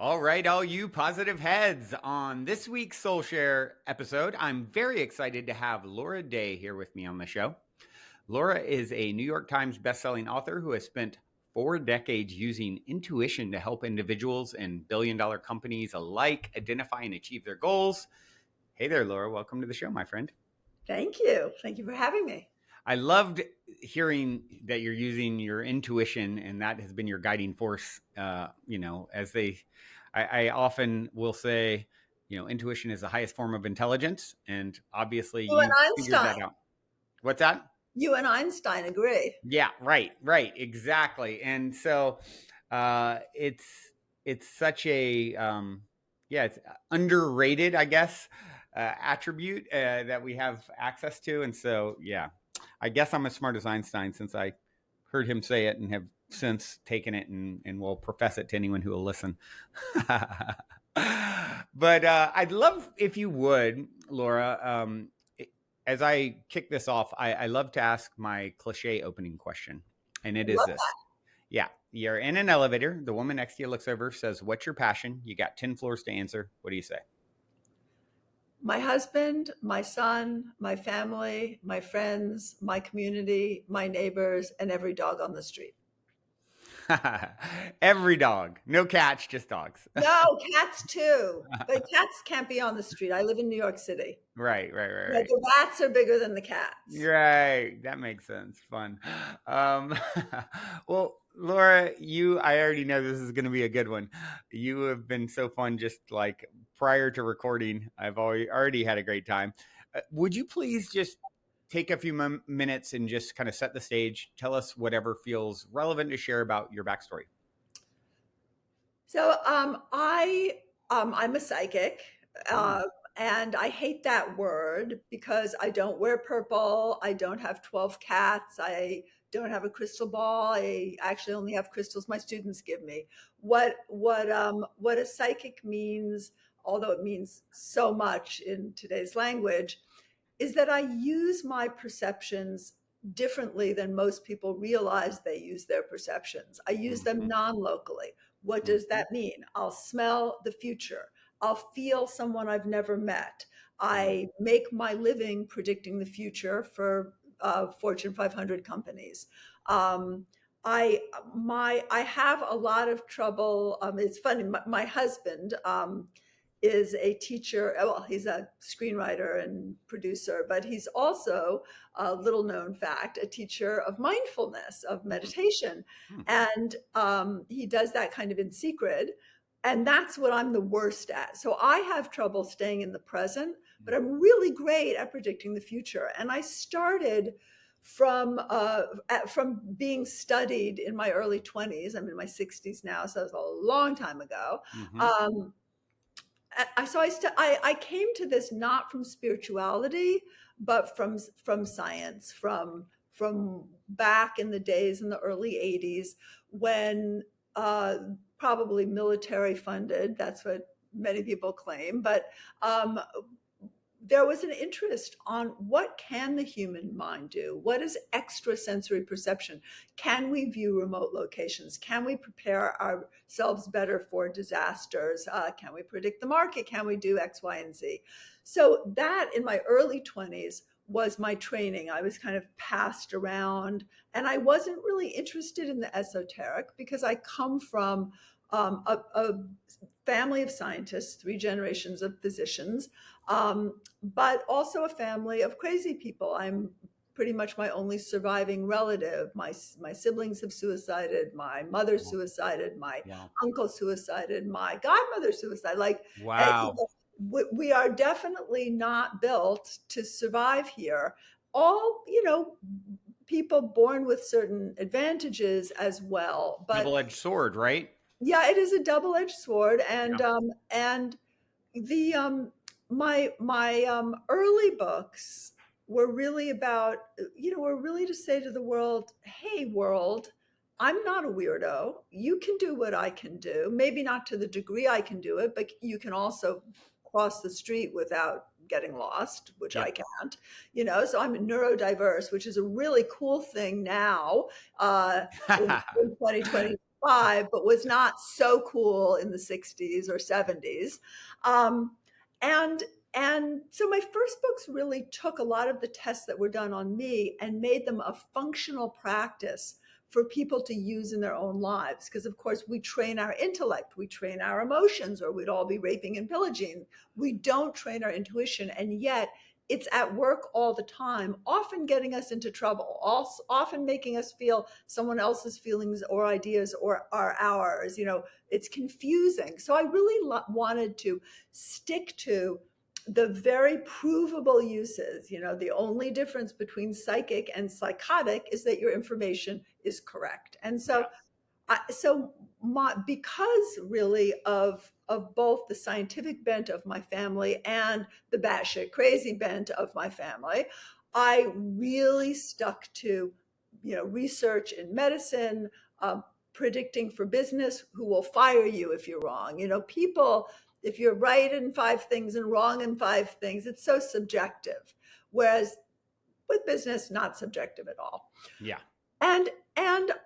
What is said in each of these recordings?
All right, all you positive heads. On this week's Soul Share episode, I'm very excited to have Laura Day here with me on the show. Laura is a New York Times bestselling author who has spent 4 decades using intuition to help individuals and billion-dollar companies alike identify and achieve their goals. Hey there, Laura. Welcome to the show, my friend. Thank you. Thank you for having me. I loved hearing that you're using your intuition and that has been your guiding force. I often will say, intuition is the highest form of intelligence. And obviously You and you figured Einstein. that out. What's that? You and Einstein agree. Yeah, right, exactly. And so it's such a it's underrated, I guess, attribute that we have access to. And so I guess I'm as smart as Einstein since I heard him say it and have since taken it and will profess it to anyone who will listen. But I'd love if you would, Laura. As I kick this off, I love to ask my cliche opening question, and I it is love this: that. Yeah, you're in an elevator. The woman next to you looks over, says, "What's your passion?" You got 10 floors to answer. What do you say? My husband, my son, my family, my friends, my community, my neighbors, and every dog on the street. Every dog, no cats, just dogs. No, cats too. But cats can't be on the street. I live in New York City. Yeah, Right. the rats are bigger than the cats. Right. That makes sense. Fun. Um, well, Laura, I already know this is going to be a good one. You have been so fun just like prior to recording. I've already had a great time. Would you please just take a few minutes and just kind of set the stage? Tell us whatever feels relevant to share about your backstory. So I'm a psychic, Mm, uh, and I hate that word because I don't wear purple. I don't have 12 cats. I don't have a crystal ball. I actually only have crystals my students give me. What a psychic means, although it means so much in today's language, is that I use my perceptions differently than most people realize they use their perceptions. I use them mhm, non-locally. What does mhm, that mean? I'll smell the future. I'll feel someone I've never met. mm. I make my living predicting the future for Fortune 500 companies. Um, I have a lot of trouble. It's funny. My husband is a teacher. Well, he's a screenwriter and producer, but he's also a little known fact, a teacher of mindfulness, of Mm, meditation. mm, And he does that kind of in secret. And that's what I'm the worst at. So I have trouble staying in the present, but mm. I'm really great at predicting the future. And I started from being studied in my early 20s. I'm in my 60s now, so that was a long time ago. Mhm. Um, I came to this not from spirituality, but from science, from back in the days in the early 80s when uh, probably military funded, that's what many people claim, but um, there was an interest on what can the human mind do? What is extrasensory perception? Can we view remote locations? Can we prepare ourselves better for disasters? Can we predict the market? Can we do X, Y, and Z? So that in my early 20s was my training. I was kind of passed around, and I wasn't really interested in the esoteric because I come from a family of scientists, 3 generations of physicians, but also a family of crazy people. I'm pretty much my only surviving relative. My siblings have suicided. My mother Wow. suicided. My Wow. uncle suicided. My godmother suicided. Like, Wow. we are definitely not built to survive here. All, people born with certain advantages as well, but Double-edged sword, right? yeah, it is a double-edged sword, Yeah. and the my early books were really about, were really to say to the world, hey world, I'm not a weirdo. You can do what I can do, maybe not to the degree I can do it, but you can also cross the street without getting lost, which I Yep. can't. So I'm neurodiverse, which is a really cool thing now, in 2020. 5, but was not so cool in the 60s or 70s. Um, and and so my first books really took a lot of the tests that were done on me and made them a functional practice for people to use in their own lives. Because of course we train our intellect, we train our emotions, or we'd all be raping and pillaging. We don't train our intuition, and yet it's at work all the time, often getting us into trouble, also often making us feel someone else's feelings or ideas or are ours. It's confusing. So I really wanted to stick to the very provable uses. The only difference between psychic and psychotic is that your information is correct. And Yeah. because really of both the scientific bent of my family and the batshit crazy bent of my family, I really stuck to research in medicine, predicting for business who will fire you if you're wrong. People, if you're right in 5 things and wrong in 5 things, it's so subjective. Whereas with business, not subjective at all. Yeah. And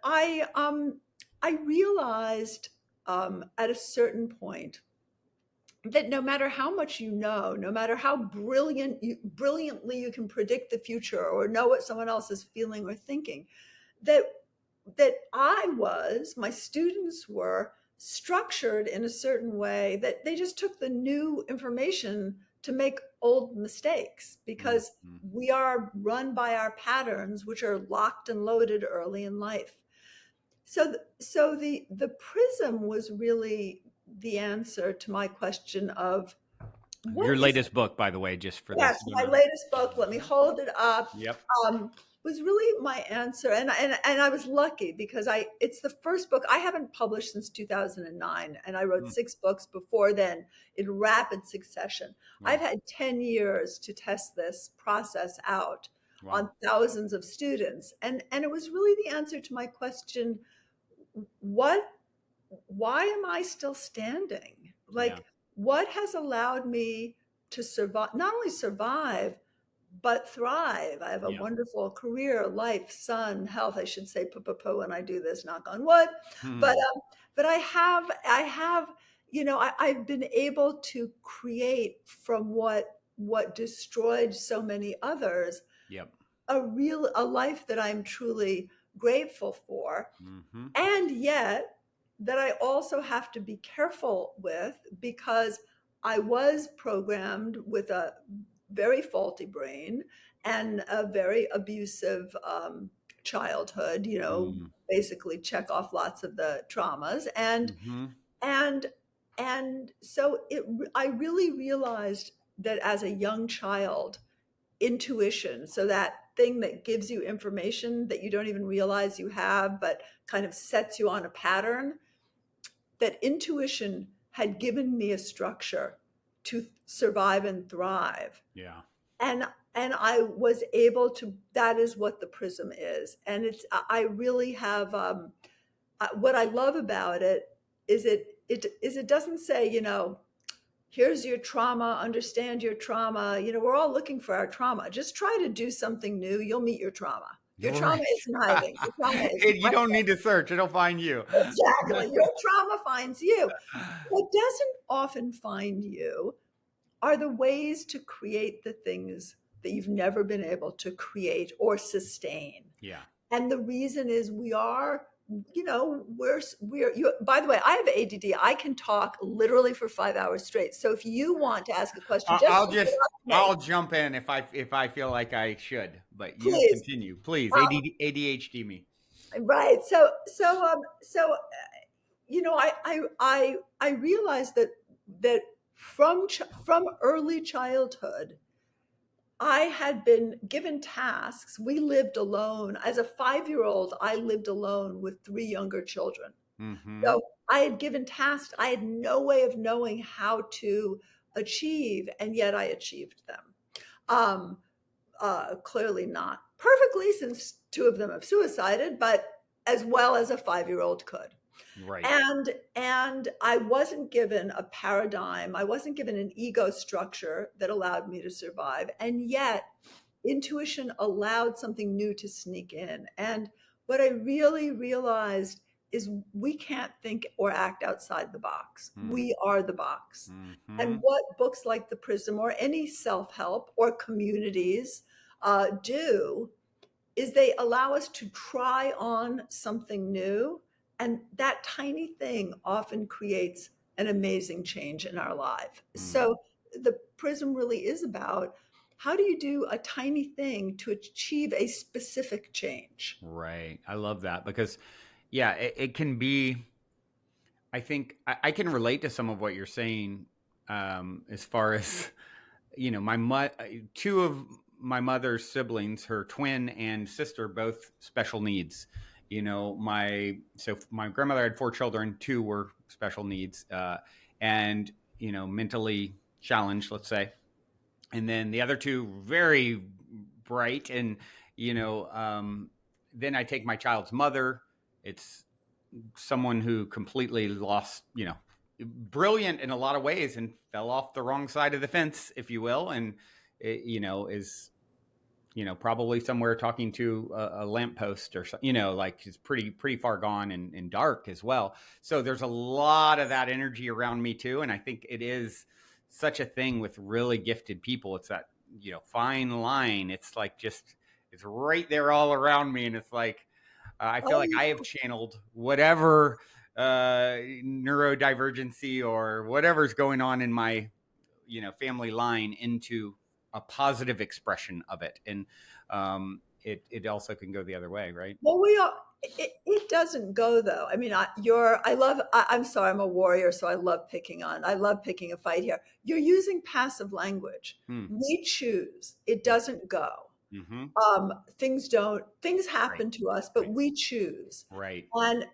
I realized at a certain point that no matter how much no matter how brilliantly you can predict the future or know what someone else is feeling or thinking, that my students were structured in a certain way that they just took the new information to make old mistakes, because Mhm. we are run by our patterns, which are locked and loaded early in life. So the prism was really the answer to my question of Your what is latest book, by the way, just for those Yes, who don't my know. latest book, let me hold it up, Yep. was really my answer. And I was lucky because it's the first book I haven't published since 2009. And I wrote Mm. 6 books before then in rapid succession. I've Wow. had 10 years to test this process out Wow. on thousands of students. And it was really the answer to my question, what why am I still standing? Yeah. Like, what has allowed me to survive, not only survive, but thrive? I have a Yeah. wonderful career, life, son, health. I should say poo when I do this, knock on wood. But Hmm. but I have, I've been able to create from what destroyed so many others Yep. a life that I'm truly grateful for, Hmm. and yet that I also have to be careful with, because I was programmed with a very faulty brain and a very abusive childhood, Mm. basically check off lots of the traumas. Hmm. And and so I really realized that as a young child, intuition, so that thing that gives you information that you don't even realize you have, but kind of sets you on a pattern, that intuition had given me a structure to survive and thrive. Yeah. And I was able to, that is what the prism is. And I really have, what I love about it is it doesn't say, here's your trauma, understand your trauma. We're all looking for our trauma. Just try to do something new. You'll meet your trauma. Your You're trauma right. isn't hiding. Your trauma is You don't need to search, it'll find you. exactly. Your trauma finds you. What doesn't often find you are the ways to create the things that you've never been able to create or sustain. Yeah. And the reason is by the way, I have ADD. I can talk literally for 5 hours straight. So if you want to ask a question, just interrupt I'll me, jump in if I feel like I should, but you please. continue, please. Um, ADHD me. right. I realized that from early childhood, I had been given tasks. We lived alone. As a 5-year-old, I lived alone with 3 younger children. Hmm. So I had given tasks. I had no way of knowing how to achieve, and yet I achieved them. Um, Clearly not perfectly, since 2 of them have suicided, but as well as a 5-year-old could. Right. And I wasn't given a paradigm. I wasn't given an ego structure that allowed me to survive. And yet intuition allowed something new to sneak in. And what I really realized is we can't think or act outside the box. Hmm. We are the box. And Hmm. what books like the Prism or any self-help or communities do is they allow us to try on something new. And that tiny thing often creates an amazing change in our life. Hmm. So the Prism really is about how do you do a tiny thing to achieve a specific change? Right. I love that because, yeah, it can be. I think I can relate to some of what you're saying, as far as two of my mother's siblings, her twin and sister, both special needs. My grandmother had four children, two were special needs, and mentally challenged, let's say, and then the other two very bright, and you know, um, then I take my child's mother. It's someone who completely lost, brilliant in a lot of ways and fell off the wrong side of the fence, if you will, and is probably somewhere talking to a lamppost or something, like he's pretty far gone and dark as well. So there's a lot of that energy around me too, and I think it is such a thing with really gifted people. It's that fine line. It's like just it's right there all around me, and it's like I feel like I have Oh, channeled whatever neurodivergency or whatever's going on in my family line into a positive expression of it, and it also can go the other way, right? well, we are. It doesn't go though. I mean, I love. I'm sorry, I'm a warrior, so I love picking on. I love picking a fight here. You're using passive language. Hmm. We choose. It doesn't go. Mm-hmm. Things Right. happen to us, but Right. we choose. Right. And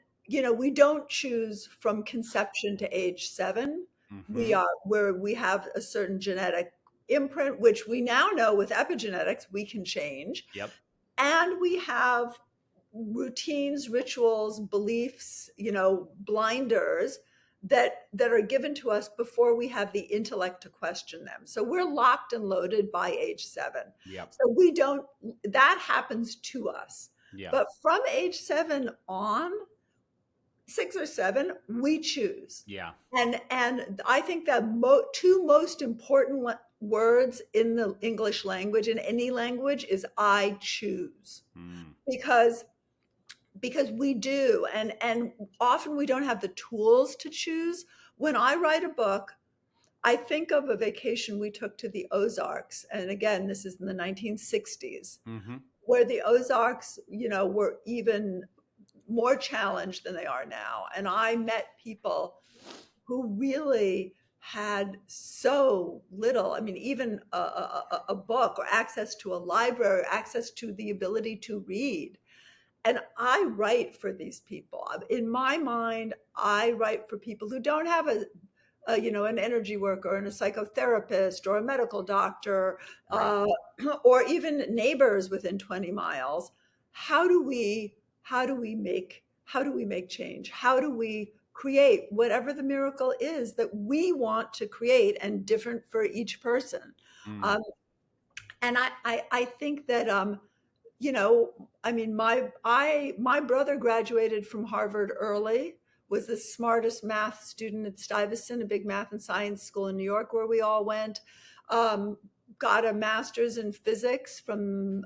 we don't choose from conception to age 7. We Mm-hmm. are where we have a certain genetic imprint, which we now know with epigenetics we can change. Yep. And we have routines, rituals, beliefs, blinders that are given to us before we have the intellect to question them. So we're locked and loaded by age 7. Yep. So we don't that happens to us. Yeah. But from age 7 on, 6 or 7, we choose. Yeah. And I think the two most important words in the English language, in any language, is I choose. Mm. Because we do, and often we don't have the tools to choose. When I write a book, I think of a vacation we took to the Ozarks, and again, this is in the 1960s, Mm-hmm. where the Ozarks, were even more challenged than they are now. And I met people who really had so little. I mean, even a book or access to a library, access to the ability to read. And I write for these people. In my mind, I write for people who don't have an energy worker and a psychotherapist or a medical doctor, Right. or even neighbors within 20 miles. How do we make change? How do we create whatever the miracle is that we want to create, and different for each person? Mm. Um, and I think that I mean, my brother graduated from Harvard early, was the smartest math student at Stuyvesant, a big math and science school in New York where we all went. Um, got a master's in physics from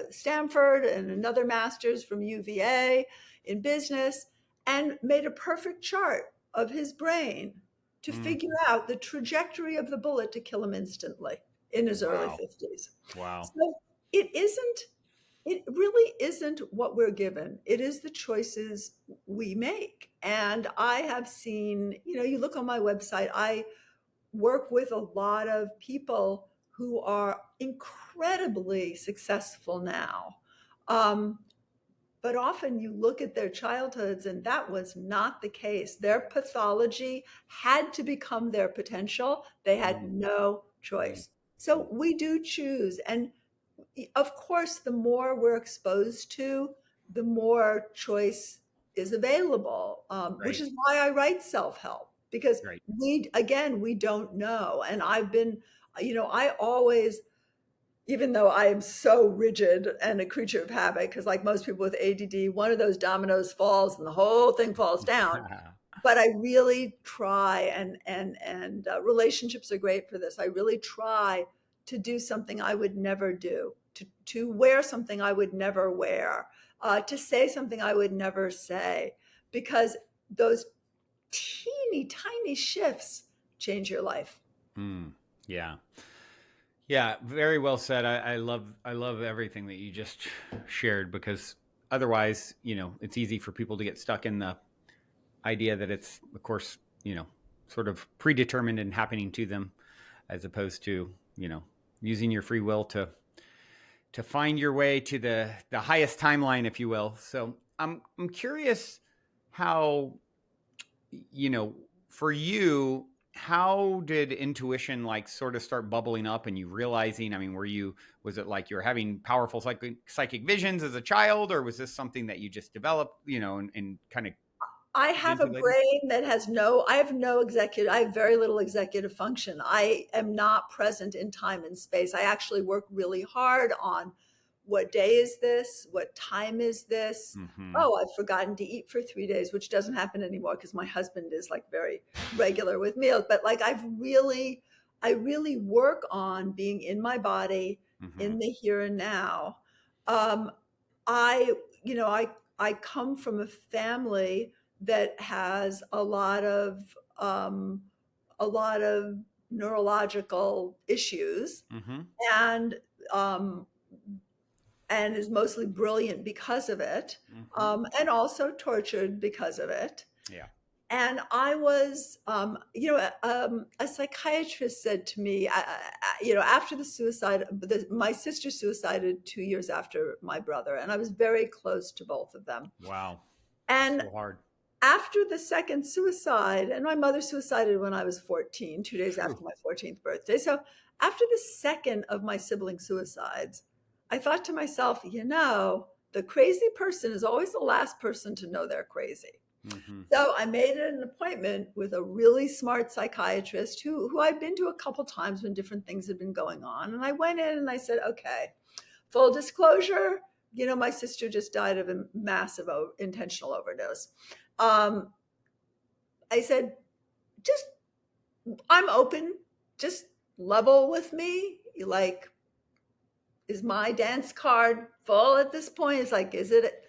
Stanford and another master's from UVA in business, and made a perfect chart of his brain to Mm. figure out the trajectory of the bullet to kill him instantly in his early Wow. 50s. Wow. So it isn't it really isn't what we're given. It is the choices we make. And I have seen, you look on my website, I work with a lot of people who are incredibly successful now. Um, but often you look at their childhoods, and that was not the case. Their pathology had to become their potential. They had Mm. no Mm. choice. So we do choose. And of course, the more we're exposed to, the more choice is available, which Right. is why I write self-help, because Right. we don't know. And I always even though I am so rigid and a creature of habit, because like most people with ADD, one of those dominoes falls and the whole thing falls down. But I really try, and relationships are great for this. I really try to do something I would never do, to wear something I would never wear, to say something I would never say, because those teeny tiny shifts change your life. Mm, yeah. Yeah, very well said. I love everything that you just shared, because otherwise, it's easy for people to get stuck in the idea that it's, of course, sort of predetermined and happening to them, as opposed to, using your free will to find your way to the highest timeline, if you will. So I'm curious how, you know, for you, how did intuition like sort of start bubbling up and you realizing, I mean, was it like you were having powerful psychic visions as a child, or was this something that you just developed, and kind of I get have a into later? brain that I have very little executive function. I am not present in time and space. I actually work really hard on what day is this? What time is this? Mm-hmm. Oh, I've forgotten to eat for 3 days, which doesn't happen anymore because my husband is like very regular with meals. But like I really work on being in my body, Mm-hmm. in the here and now. Um, I, you know, I come from a family that has a lot of neurological issues, Mm-hmm. and um, and is mostly brilliant because of it, Mm-hmm. and also tortured because of it. Yeah. And I was, a psychiatrist said to me, after the suicide, my sister suicided 2 years after my brother, and I was very close to both of them. Wow. And So hard. after the second suicide, and my mother suicided when I was 14, 2 days Phew. after my 14th birthday. So after the second of my sibling suicides, I thought to myself, the crazy person is always the last person to know they're crazy. Mm-hmm. So I made an appointment with a really smart psychiatrist who I'd been to a couple times when different things had been going on. And I went in and I said, okay, full disclosure, my sister just died of a massive intentional overdose. Um, I said, just, I'm open, just level with me. Like, is my dance card full at this point? It's like, is it?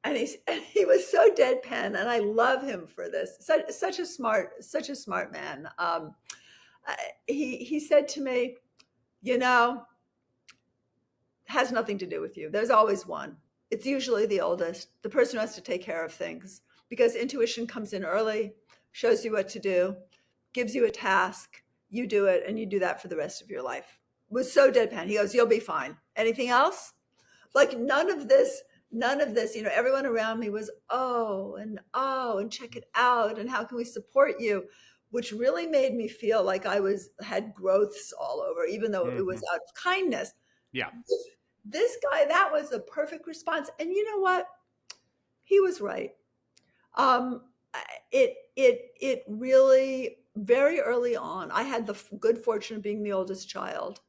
And he was so deadpan, and I love him for this. Such a smart man. He said to me, you know, has nothing to do with you. There's always one. It's usually the oldest, the person who has to take care of things, because intuition comes in early, shows you what to do, gives you a task, you do it, and you do that for the rest of your life. It was so deadpan. He goes, you'll be fine. Anything else? Like none of this, everyone around me was, and check it out. And how can we support you? Which really made me feel like had growths all over, even though it Mm-hmm. was out of kindness. Yeah. This guy, that was a perfect response. And you know what? He was right. Um, it really, very early on, I had the good fortune of being the oldest child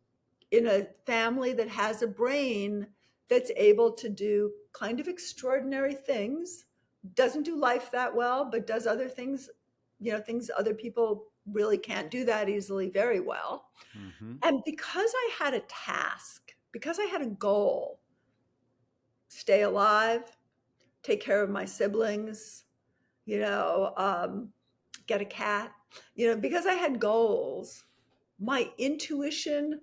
in a family that has a brain that's able to do kind of extraordinary things, doesn't do life that well, but does other things, things other people really can't do that easily very well. Mm-hmm. And because I had a task, because I had a goal, stay alive, take care of my siblings, you know, um, get a cat, because I had goals, my intuition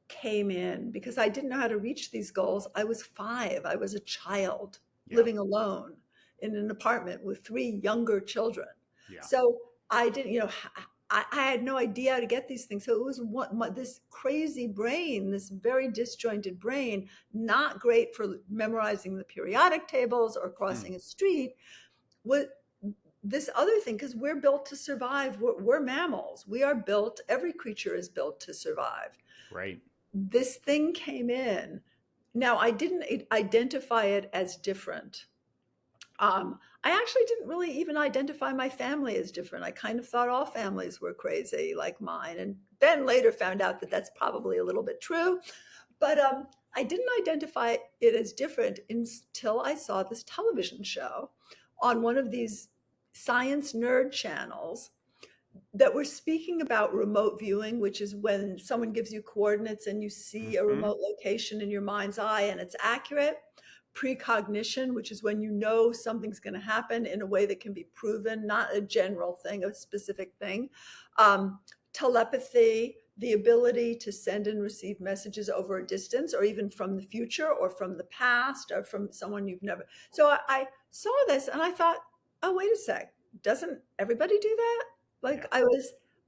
came in because I didn't know how to reach these goals. I was 5. I was a child Yeah. living alone in an apartment with 3 younger children. Yeah. So I didn't, I had no idea how to get these things. So it was this crazy brain, this very disjointed brain, not great for memorizing the periodic tables or Mm. crossing a street. Was this other thing, because we're built to survive. We're mammals. We are built, every creature is built to survive. Right. This thing came in. Now, I didn't identify it as different. I actually didn't really even identify my family as different. I kind of thought all families were crazy like mine, and then later found out that that's probably a little bit true. But I didn't identify it as different until I saw this television show on one of these science nerd channels that were speaking about remote viewing, which is when someone gives you coordinates and you see a Hmm. remote location in your mind's eye and it's accurate. Precognition, which is when you know something's going to happen in a way that can be proven, not a general thing, a specific thing. Um, Telepathy, the ability to send and receive messages over a distance, or even from the future, or from the past, or from someone you've never. So I saw this and I thought, oh, wait a sec, doesn't everybody do that? Like Yeah.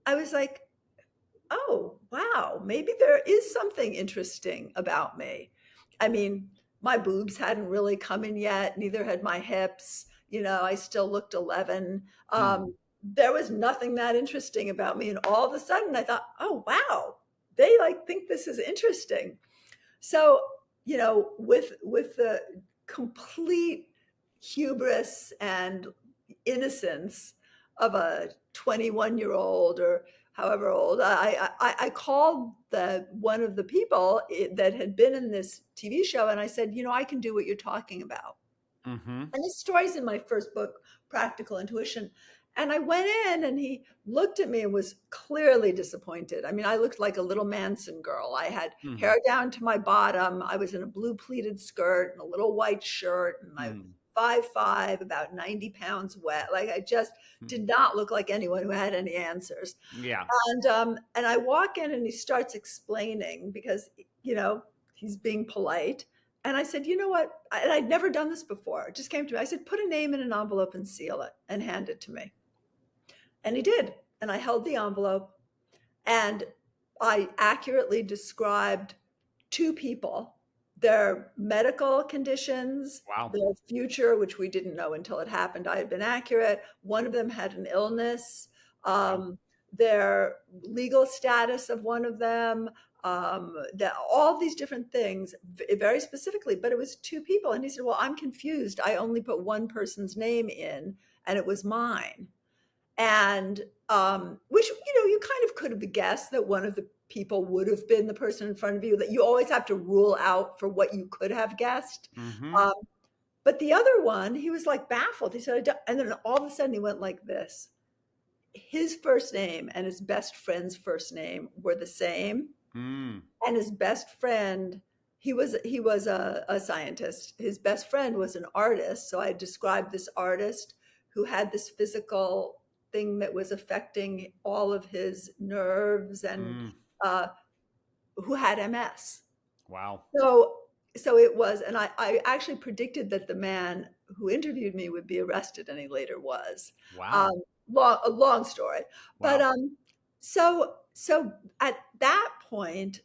I was like, oh, wow, maybe there is something interesting about me. I mean, my boobs hadn't really come in yet, neither had my hips. You know, I still looked 11. Hmm. There was nothing that interesting about me. And all of a sudden I thought, oh, wow, they like think this is interesting. So, you know, with the complete hubris and innocence of a 21-year-old or however old, I called the one of the people that had been in this TV show, and I said, you know, I can do what you're talking about. Hmm. And this story's in my first book, Practical Intuition. And I went in and he looked at me and was clearly disappointed. I mean, I looked like a little Manson girl. I had Hmm. hair down to my bottom. I was in a blue pleated skirt and a little white shirt. And I Hmm. 5'5", about 90 pounds wet. Like I just did not look like anyone who had any answers. Yeah. And I walk in and he starts explaining because, you know, he's being polite. And I said, you know what? And I'd never done this before. It just came to me. I said, put a name in an envelope and seal it and hand it to me. And he did. And I held the envelope and I accurately described two people, their medical conditions, Wow. their future, which we didn't know until it happened. I had been accurate. One of them had an illness, Wow. their legal status of one of them, all these different things very specifically, but it was two people. And he said, well, I'm confused. I only put one person's name in and it was mine. And which, you know, you kind of could have guessed that one of the people would have been the person in front of you, that you always have to rule out for what you could have guessed. Hmm. Um, but the other one, he was like baffled. He said, and then all of a sudden he went like this. His first name and his best friend's first name were the same. Mm. And his best friend, he was a scientist. His best friend was an artist. So I described this artist who had this physical thing that was affecting all of his nerves and Mm. uh, who had MS. Wow. So so it was, and I actually predicted that the man who interviewed me would be arrested, and he later was. Wow. Um, a long story, but Wow. so at that point,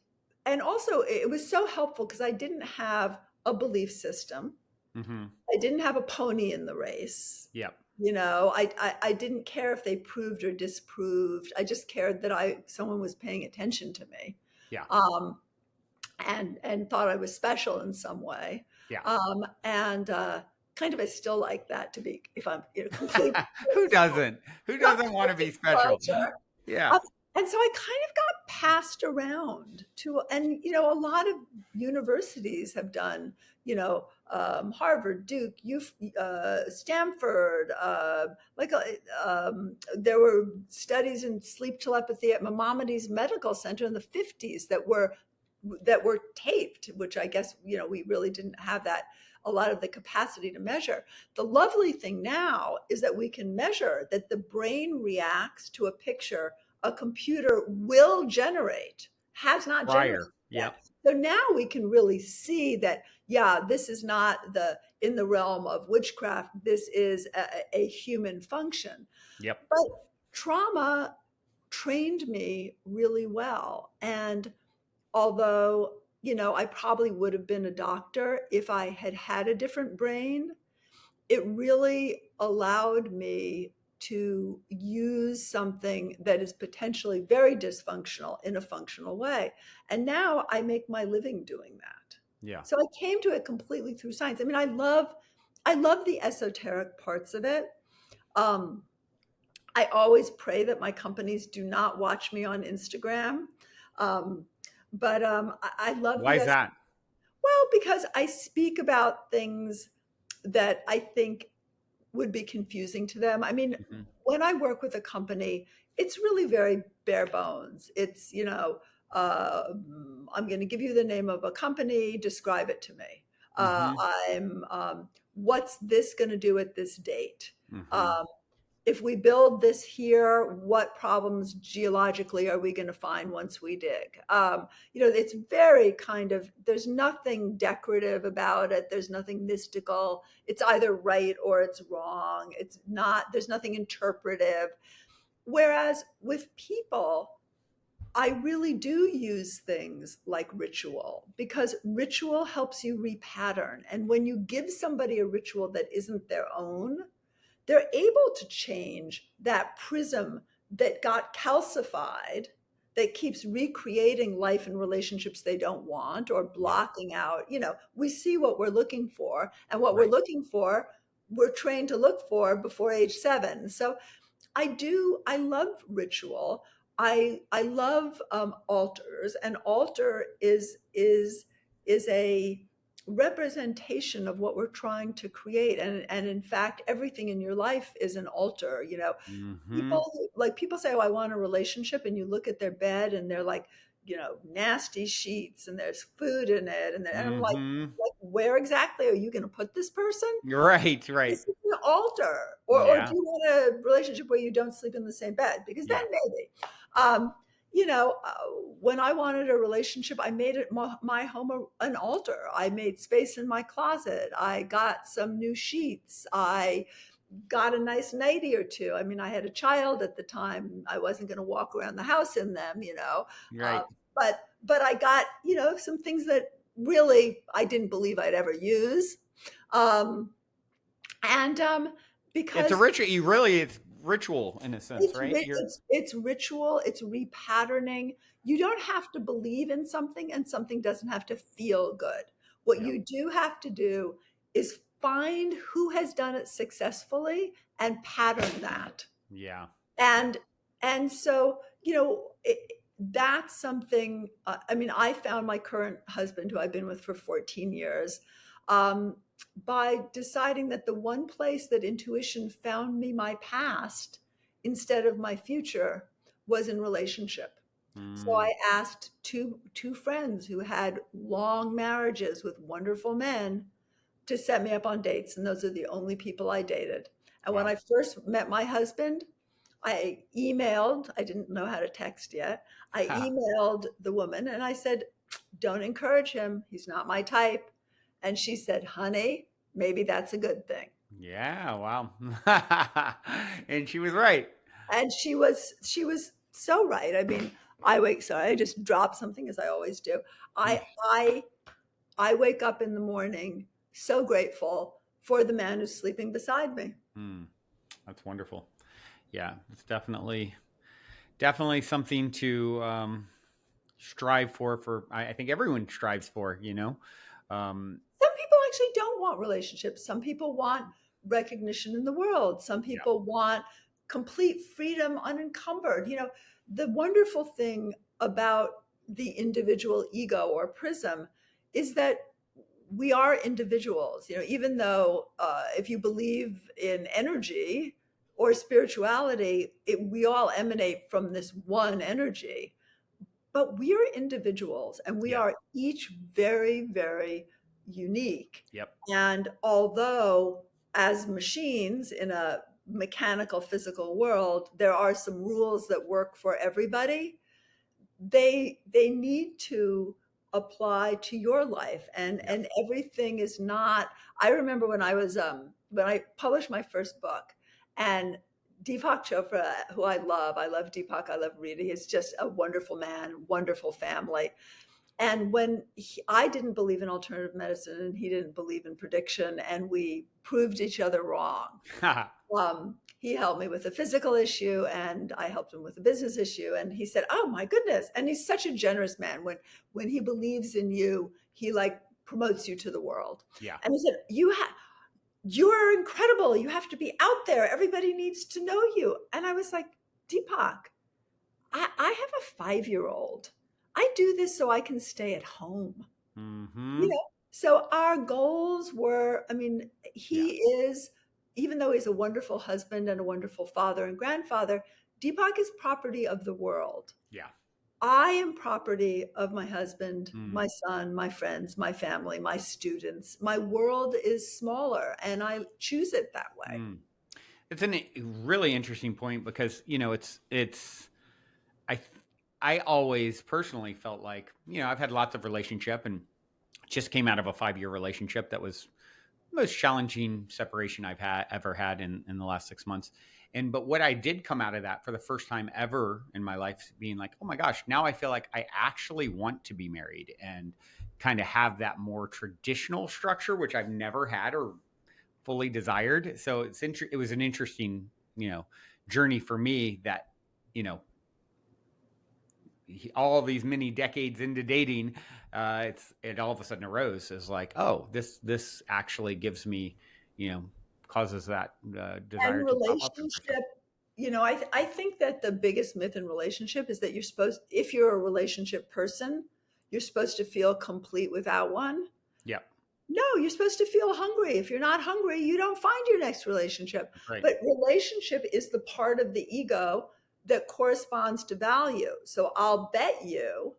and also it was so helpful because I didn't have a belief system. Hmm. I didn't have a pony in the race. Yep. You know, I didn't care if they proved or disproved. I just cared that I someone was paying attention to me. Yeah. Um, and thought I was special in some way. Yeah. And kind of I still like that, to be, if I'm, you know, completely Who doesn't? Who doesn't want to be special? disclosure. Yeah. Um, and so I kind of got passed around to, and you know, a lot of universities have done, you know, Harvard, Duke, Stanford, there were studies in sleep telepathy at Maimonides Medical Center in the 50s that were taped, which I guess, you know, we really didn't have that, a lot of the capacity to measure. The lovely thing now is that we can measure that the brain reacts to a picture a computer will generate, has not generated Prior. yet. Yep. So now we can really see that, yeah, this is not in the realm of witchcraft. This is a human function. Yep. But trauma trained me really well. And although, you know, I probably would have been a doctor if I had had a different brain, it really allowed me to use something that is potentially very dysfunctional in a functional way. And now I make my living doing that. Yeah. So I came to it completely through science. I mean, I love the esoteric parts of it. Um, I always pray that my companies do not watch me on Instagram. Um, but I love Why the is that? well, because I speak about things that I think would be confusing to them. I mean, Hmm. when I work with a company, it's really very bare bones. It's, uh, I'm going to give you the name of a company, describe it to me. Uh, Hmm. I'm, what's this going to do at this date? Hmm. Um, if we build this here, what problems geologically are we going to find once we dig? It's very kind of, there's nothing decorative about it. There's nothing mystical. It's either right or it's wrong. It's not, there's nothing interpretive. Whereas with people, I really do use things like ritual because ritual helps you repattern. And when you give somebody a ritual that isn't their own, they're able to change that prism that got calcified, that keeps recreating life and relationships they don't want or Yep. blocking out. We see what we're looking for, and what we're Right. looking for, we're trained to look for before age 7. So I love ritual. I love altars, and altar is a representation of what we're trying to create, and in fact, everything in your life is an altar. Hmm. People say, "Oh, I want a relationship," and you look at their bed, and they're like, nasty sheets, and there's food in it, and I'm Hmm. like, where exactly are you going to put this person? Right. Right. This is an altar. Or do Yeah. you want a relationship where you don't sleep in the same bed? Because then Yeah. maybe. Um, when I wanted a relationship, I made it my home an altar. I made space in my closet. I got some new sheets. I got a nice nightie or two. I mean, I had a child at the time. I wasn't going to walk around the house in them. Uh, Right. but I got some things that really I didn't believe I'd ever use. Um, and It's a because ritual. You really, it's ritual in a sense, right? You're, it's ritual, it's repatterning. You don't have to believe in something, and something doesn't have to feel good. What yeah. you do have to do is find who has done it successfully and pattern that. Yeah. Yeah. And so that's something. I mean, I found my current husband, who I've been with for 14 years, um, by deciding that the one place that intuition found me my past instead of my future was in relationship. So Mm. I asked two friends who had long marriages with wonderful men to set me up on dates, and those are the only people I dated. And when Wow. I first met my husband, I emailed, I didn't know how to text yet. I emailed the woman and I said, "Don't encourage him. He's not my type." And she said, "Honey, maybe that's a good thing." Yeah. Wow. And she was right. And she was so right. I mean, sorry, I just dropped something as I always do. I I I wake up in the morning so grateful for the man who's sleeping beside me. Hmm. That's wonderful. Yeah, it's definitely something to strive for. For I think everyone strives for. Um, Some people actually don't want relationships. Some people want recognition in the world. Some yeah. people want complete freedom unencumbered. The wonderful thing about the individual ego or prism is that we are individuals. Even though if you believe in energy or spirituality, we all emanate from this one energy, but we are individuals, and we Yeah. are each very, very unique. Yep. And although, as machines in a mechanical, physical world, there are some rules that work for everybody, they need to apply to your life, and Yep. everything is not. I remember when I published my first book, and Deepak Chopra, who I love Deepak, I love Rita. He's just a wonderful man, wonderful family. And when I didn't believe in alternative medicine and he didn't believe in prediction, and we proved each other wrong, he helped me with a physical issue, and I helped him with a business issue. And he said, "Oh my goodness!" And he's such a generous man. When he believes in you, he like promotes you to the world. Yeah. And he said, "You are incredible. You have to be out there. Everybody needs to know you." And I was like, "Deepak, I have a 5-year-old. I do this so I can stay at home. You Mm-hmm. know, so our goals were, I mean, Yeah. he is, even though he's a wonderful husband and a wonderful father and grandfather, Deepak is property of the world. Yeah. I am property of my husband, Mm, my son, my friends, my family, my students. My world is smaller and I choose it that way. mm. It's a really interesting point because, I, I always personally felt like, I've had lots of relationship and just came out of a 5-year relationship that was the most challenging separation I've ever had in the last 6 months. But what I did come out of that for the first time ever in my life being like, oh my gosh, now I feel like I actually want to be married and kind of have that more traditional structure, which I've never had or fully desired. So it was an interesting, journey for me that, you know, all these many decades into dating, it all of a sudden arose as like, oh, this actually gives me, you know, causes that And desire to pop up for the first time. relationship, I think that the biggest myth in relationship is that if you're a relationship person, you're supposed to feel complete without one. Yeah, No, you're supposed to feel hungry. If you're not hungry, you don't find your next relationship. right. But relationship is the part of the ego that corresponds to value. So I'll bet you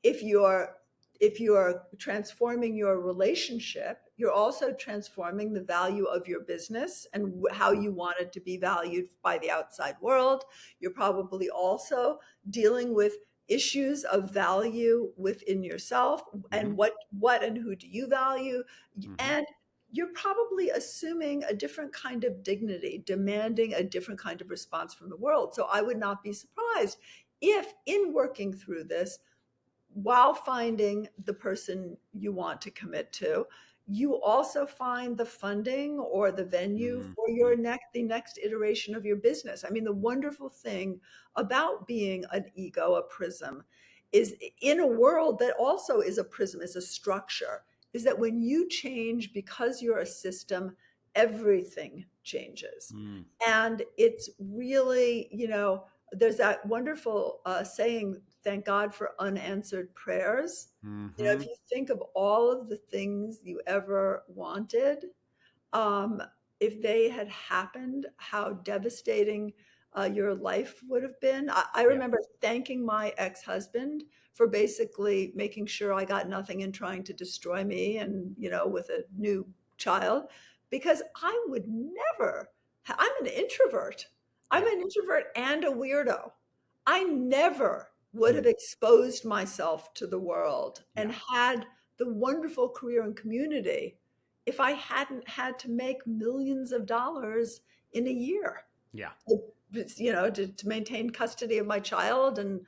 if you're if you're transforming your relationship, you're also transforming the value of your business and how you want it to be valued by the outside world. You're probably also dealing with issues of value within yourself Mm-hmm, and what and who do you value, mm-hmm, and you're probably assuming a different kind of dignity, demanding a different kind of response from the world. So I would not be surprised if in working through this, while finding the person you want to commit to, you also find the funding or the venue for mm-hmm, the next iteration of your business. I mean, the wonderful thing about being an ego, a prism, is in a world that also is a prism, is a structure, is that when you change because you're a system, everything changes. mm, And it's really, there's that wonderful saying, thank God for unanswered prayers. If mm-hmm. you think of all of the things you ever wanted, um, if they had happened, how devastating your life would have been. I Yeah, remember thanking my ex-husband for basically making sure I got nothing and trying to destroy me and, with a new child, because I would never, I'm an introvert. I'm yeah, an introvert and a weirdo. I never would have mm, exposed myself to the world and yeah, had the wonderful career and community if I hadn't had to make millions of dollars in a year, yeah, to maintain custody of my child and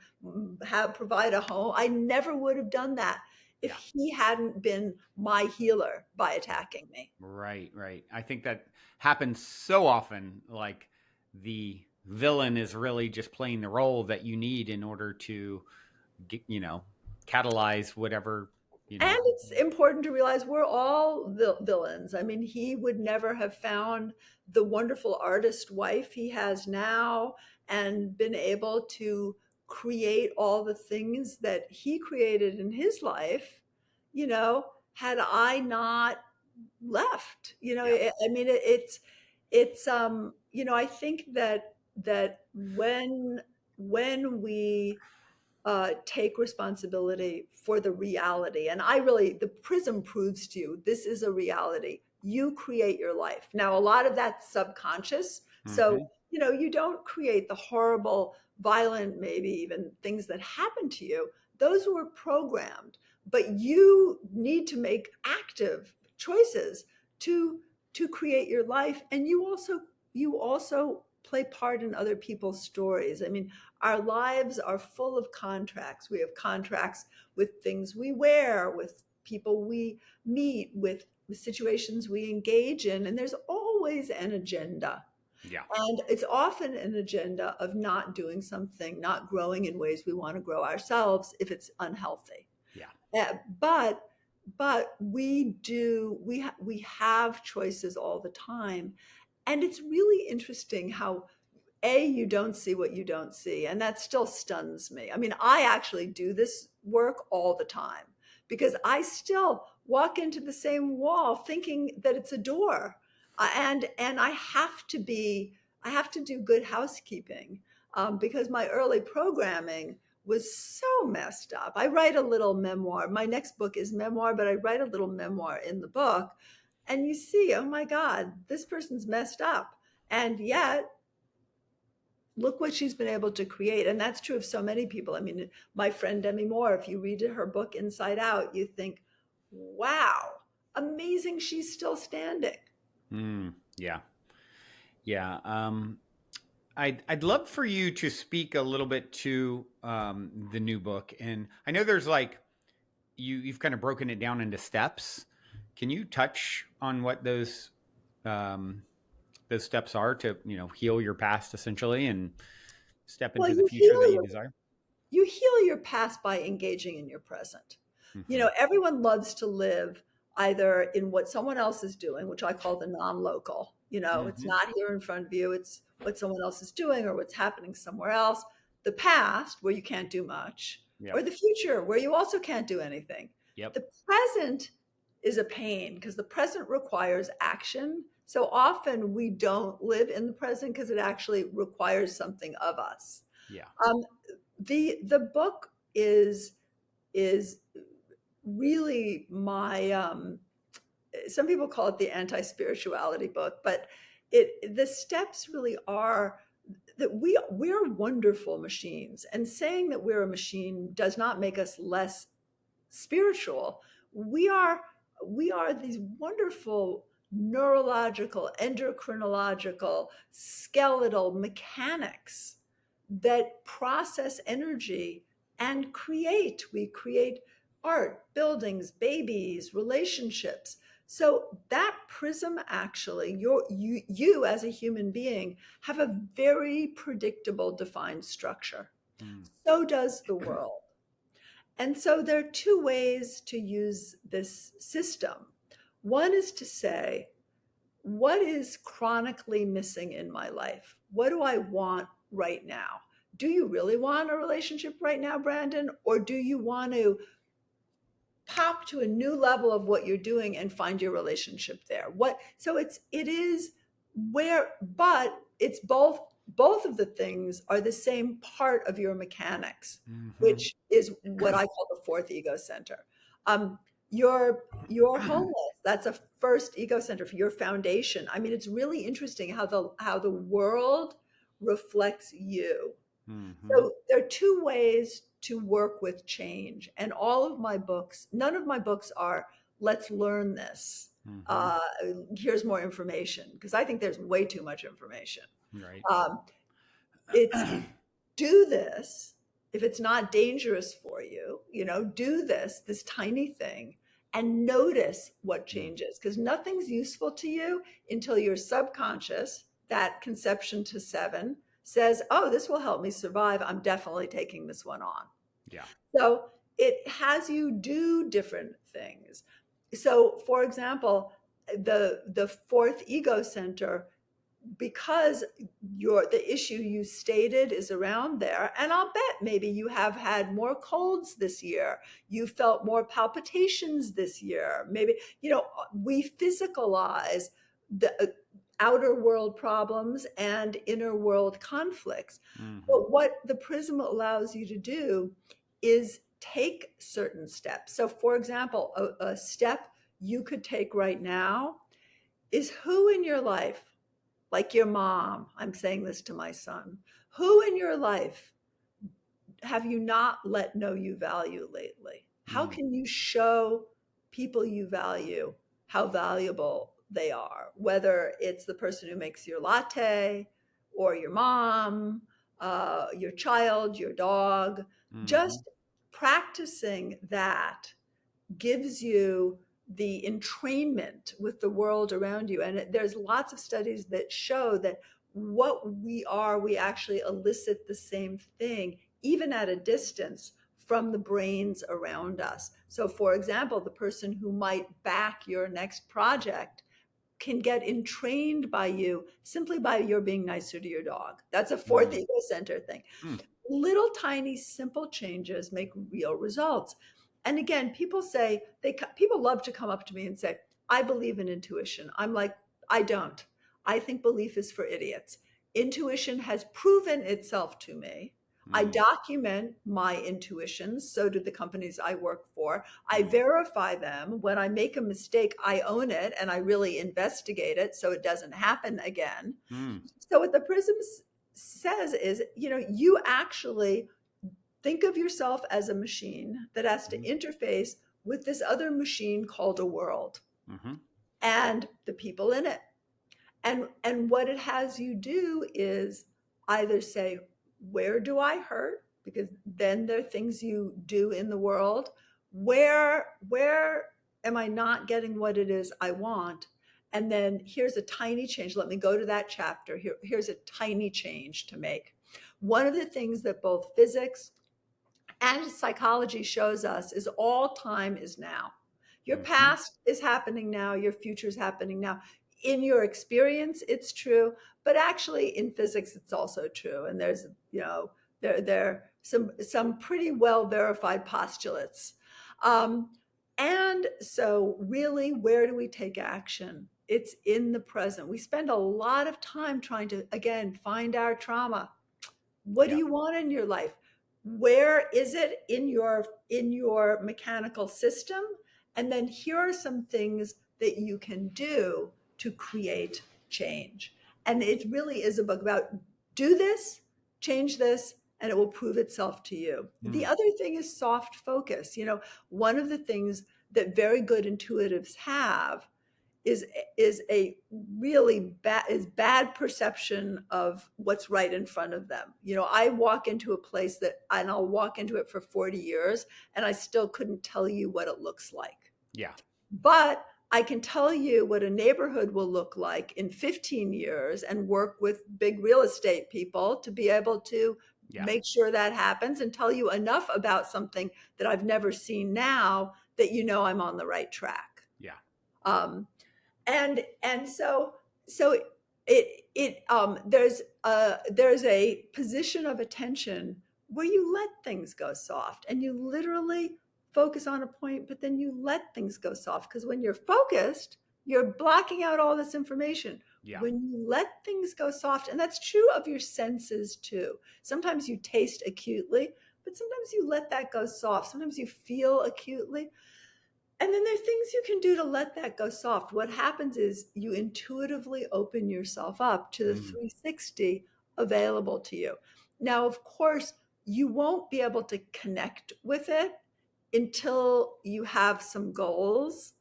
have provide a home. I never would have done that if yeah. he hadn't been my healer by attacking me. Right, right. I think that happens so often. Like the villain is really just playing the role that you need in order to get, catalyze whatever, you And know. it's important to realize we're all villains. I mean, he would never have found the wonderful artist wife he has now and been able to create all the things that he created in his life, had I not left. Yeah. I mean, I think that when we take responsibility for the reality. And the prism proves to you this is a reality. You create your life. Now, a lot of that's subconscious. So, Hmm. you don't create the horrible, violent, maybe even things that happen to you. Those were programmed, but you need to make active choices to create your life. And you also play part in other people's stories. I mean, our lives are full of contracts. We have contracts with things we wear, with people we meet, with situations we engage in, and there's always an agenda. Yeah. And it's often an agenda of not doing something, not growing in ways we want to grow ourselves if it's unhealthy. Yeah. Uh, but but we have choices all the time, and it's really interesting how you don't see what you don't see. And that still stuns me. I mean, I actually do this work all the time because I still walk into the same wall thinking that it's a door. And I have to do good housekeeping because my early programming was so messed up. I write a little memoir. My next book is memoir, but I write a little memoir in the book. And you see, oh my God, this person's messed up. And yet look what she's been able to create. And that's true of so many people. I mean, my friend Demi Moore, if you read her book Inside Out, you think, wow, amazing, she's still standing. Yeah. Yeah. I'd love for you to speak a little bit to the new book. And I know there's like, you've kind of broken it down into steps. Can you touch on what um, those steps are to, heal your past essentially and step Well, into the future that you desire? you heal your past by engaging in your present. You Mm-hmm. know, everyone loves to live either in what someone else is doing, which I call the non-local. You know, it's Mm-hmm. not here in front of you, it's what someone else is doing or what's happening somewhere else. The past, where you can't do much, or Yep. the future, where you also can't do anything. Yep. The present is a pain because the present requires action. So often we don't live in the present because it actually requires something of us. Yeah. Um, the book is really my some people call it the anti-spirituality book, but the steps really are that we're wonderful machines, and saying that we're a machine does not make us less spiritual. We are we are these wonderful neurological, endocrinological, skeletal mechanics that process energy and create. We create art, buildings, babies, relationships. So that prism, actually, you as a human being have a very predictable, defined structure. Mm. So does the world. And so there are two ways to use this system. One is to say, what is chronically missing in my life? What do I want right now? Do you really want a relationship right now, Brandon? Or do you want to pop to a new level of what you're doing and find your relationship there? It is where, but it's both of the things are the same part of your mechanics, Mm-hmm. which is what I call the fourth ego center. Um, you're homeless. That's a first ego center for your foundation. I mean, it's really interesting how the world reflects you. Mm-hmm. So there are two ways to work with change. And all of my books, none of my books are, let's learn this. Mm-hmm. Uh, Here's more information, because I think there's way too much information. Right. Um, it's do this. If it's not dangerous for you, do this tiny thing and notice what Mm. changes, because nothing's useful to you until your subconscious, that conception to seven, says, oh, this will help me survive. I'm definitely taking this one on. Yeah. So it has you do different things. So, for example, the fourth ego center, because the issue you stated is around there, and I'll bet maybe you have had more colds this year, you felt more palpitations this year, maybe, we physicalize the outer world problems and inner world conflicts. Mm-hmm. But what the prism allows you to do is take certain steps. So for example, a step you could take right now is, who in your life, like your mom, I'm saying this to my son, who in your life have you not let know you value lately? How Mm. can you show people you value how valuable they are? Whether it's the person who makes your latte, or your mom, your child, your dog, Mm-hmm. just practicing that gives you the entrainment with the world around you. And there's lots of studies that show that what we are, we actually elicit the same thing, even at a distance, from the brains around us. So, for example, the person who might back your next project can get entrained by you simply by your being nicer to your dog. That's a fourth Mm. ego center thing. Mm. Little tiny simple changes make real results. And again, people love to come up to me and say, I believe in intuition. I'm like, I don't. I think belief is for idiots. Intuition has proven itself to me. I Mm. document my intuitions. So do the companies I work for. I Mm. verify them. When I make a mistake, I own it and I really investigate it so it doesn't happen again. Mm. So what the Prism says is, you actually think of yourself as a machine that has to Mm. interface with this other machine called a world Mm-hmm. and the people in it. And what it has you do is either say, where do I hurt? Because then there are things you do in the world. Where am I not getting what it is I want? And then here's a tiny change. Let me go to that chapter. Here's a tiny change to make. One of the things that both physics and psychology shows us is all time is now. Your Mm-hmm. past is happening now, your future is happening now. In your experience, it's true, but actually in physics, it's also true. And there's, there are some pretty well verified postulates. Um, and so, really, where do we take action? It's in the present. We spend a lot of time trying to, again, find our trauma. What do Yeah. you want in your life? Where is it in your mechanical system? And then here are some things that you can do to create change. And it really is a book about do this, change this, and it will prove itself to you. The Mm. other thing is soft focus. One of the things that very good intuitives have is is a really bad perception of what's right in front of them. I walk into a place and I'll walk into it for 40 years and I still couldn't tell you what it looks like. Yeah. But I can tell you what a neighborhood will look like in 15 years and work with big real estate people to be able to Yeah. make sure that happens and tell you enough about something that I've never seen now that I'm on the right track. Yeah. Um, and so there's a position of attention where you let things go soft and you literally focus on a point, but then you let things go soft, because when you're focused, you're blocking out all this information. Yeah. When you let things go soft, and that's true of your senses too. Sometimes you taste acutely, but sometimes you let that go soft. Sometimes you feel acutely, and then there are things you can do to let that go soft. What happens is you intuitively open yourself up to the Mm. 360 available to you. Now, of course, you won't be able to connect with it until you have some goals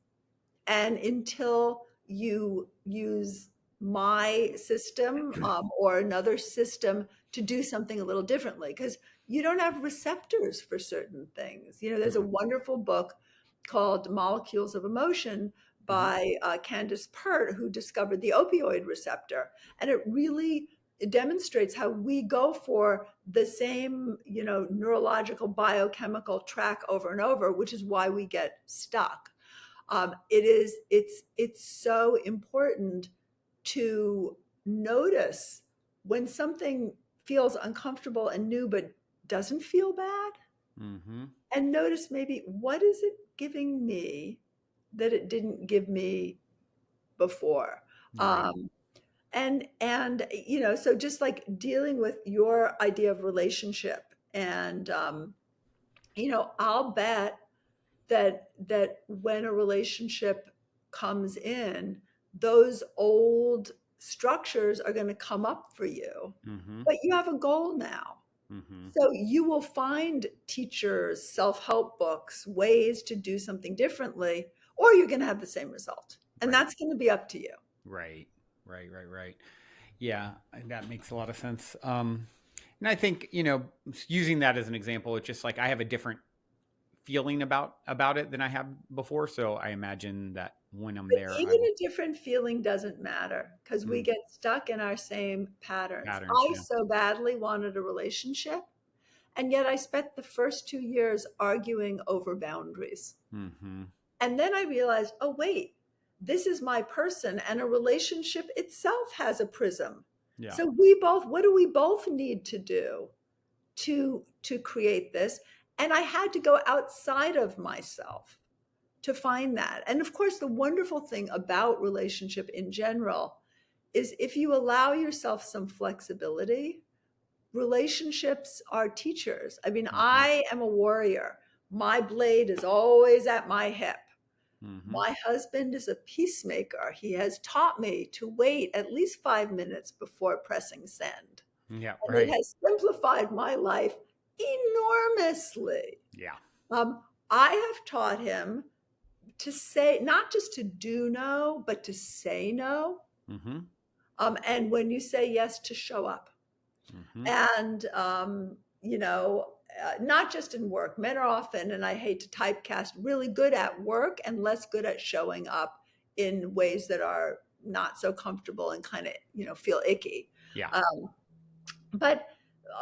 and until you use my system or another system to do something a little differently, because you don't have receptors for certain things. There's a Mm. wonderful book called Molecules of Emotion Mm-hmm. by Candace Pert, who discovered the opioid receptor. And it really demonstrates how we go for the same, neurological biochemical track over and over, which is why we get stuck. It's so important to notice when something feels uncomfortable and new but doesn't feel bad, Mm-hmm. and notice maybe what is it giving me that it didn't give me before. Right. So just like dealing with your idea of relationship, and I'll bet that when a relationship comes in, those old structures are going to come up for you. Mm-hmm. But you have a goal now. Mm-hmm. So you will find teachers, self-help books, ways to do something differently, or you're going to have the same result. And Right. that's going to be up to you. Right. Right. Right. Right. Yeah, that makes a lot of sense. And I think, using that as an example, it's just like I have a different feeling about it than I have before. So I imagine that when I'm But there, I even will a different feeling doesn't matter because we mm, get stuck in our same patterns. patterns. I Yeah. so badly wanted a relationship, and yet I spent the first 2 years arguing over boundaries. Mm-hmm. And then I realized, oh, wait, this is my person, and a relationship itself has a prism. Yeah. So what do we both need to do to create this? And I had to go outside of myself to find that. And of course, the wonderful thing about relationship in general is if you allow yourself some flexibility, relationships are teachers. I mean, Mm-hmm. I am a warrior. My blade is always at my hip. Mm-hmm. My husband is a peacemaker. He has taught me to wait at least 5 minutes before pressing send. Yeah. And it Right. has simplified my life enormously. Yeah. I have taught him to say, not just to do no, but to say no. Mm-hmm. And when you say yes, to show up. Mm-hmm. And, not just in work, men are often, and I hate to typecast, really good at work and less good at showing up in ways that are not so comfortable and kind of, feel icky. Yeah. Um, but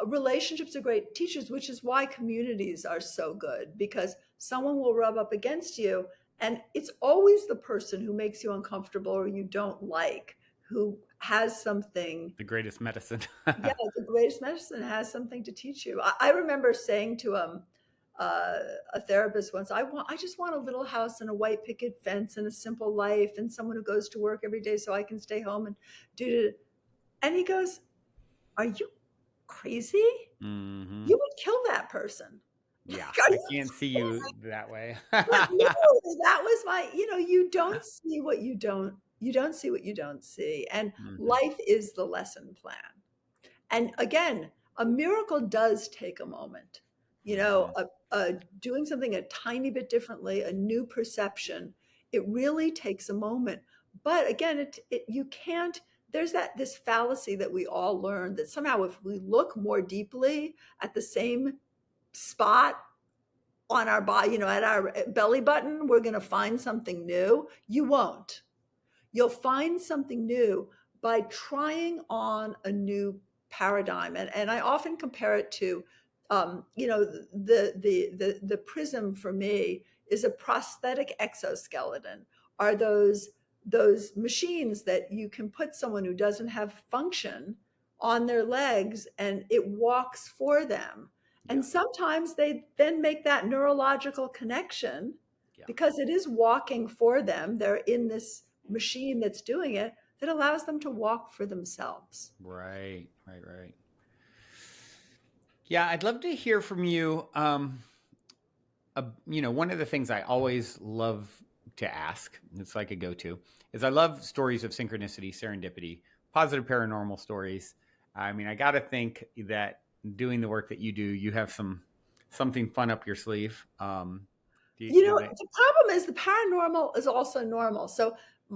relationships are great teachers, which is why communities are so good, because someone will rub up against you, and it's always the person who makes you uncomfortable or you don't like who has something. The greatest medicine. Yeah, the greatest medicine has something to teach you. I remember saying to a therapist once, I just want a little house and a white picket fence and a simple life and someone who goes to work every day so I can stay home and do it. And he goes, "Are you crazy? Mm-hmm. You would kill that person." Like, Yeah. are I you can't see you that way. Yeah, literally, that was my, you don't see what you don't see what you don't see. And Mm-hmm. life is the lesson plan. And again, a miracle does take a moment. Mm-hmm. Doing something a tiny bit differently, a new perception, it really takes a moment. But again, you can't. There's this fallacy that we all learn that somehow if we look more deeply at the same spot on our body, at our belly button, we're going to find something new. You won't. You'll find something new by trying on a new paradigm. And I often compare it to, the prism for me is a prosthetic exoskeleton. Are those machines that you can put someone who doesn't have function on their legs and it walks for them. Yeah. And sometimes they then make that neurological connection Yeah. because it is walking for them. They're in this machine that's doing it, that allows them to walk for themselves. Right. Right. Right. Yeah. I'd love to hear from you. One of the things I always love to ask, it's like a go-to, is I love stories of synchronicity, serendipity, positive paranormal stories. I mean, I got to think that doing the work that you do, you have something fun up your sleeve. Do they? The problem is the paranormal is also normal. So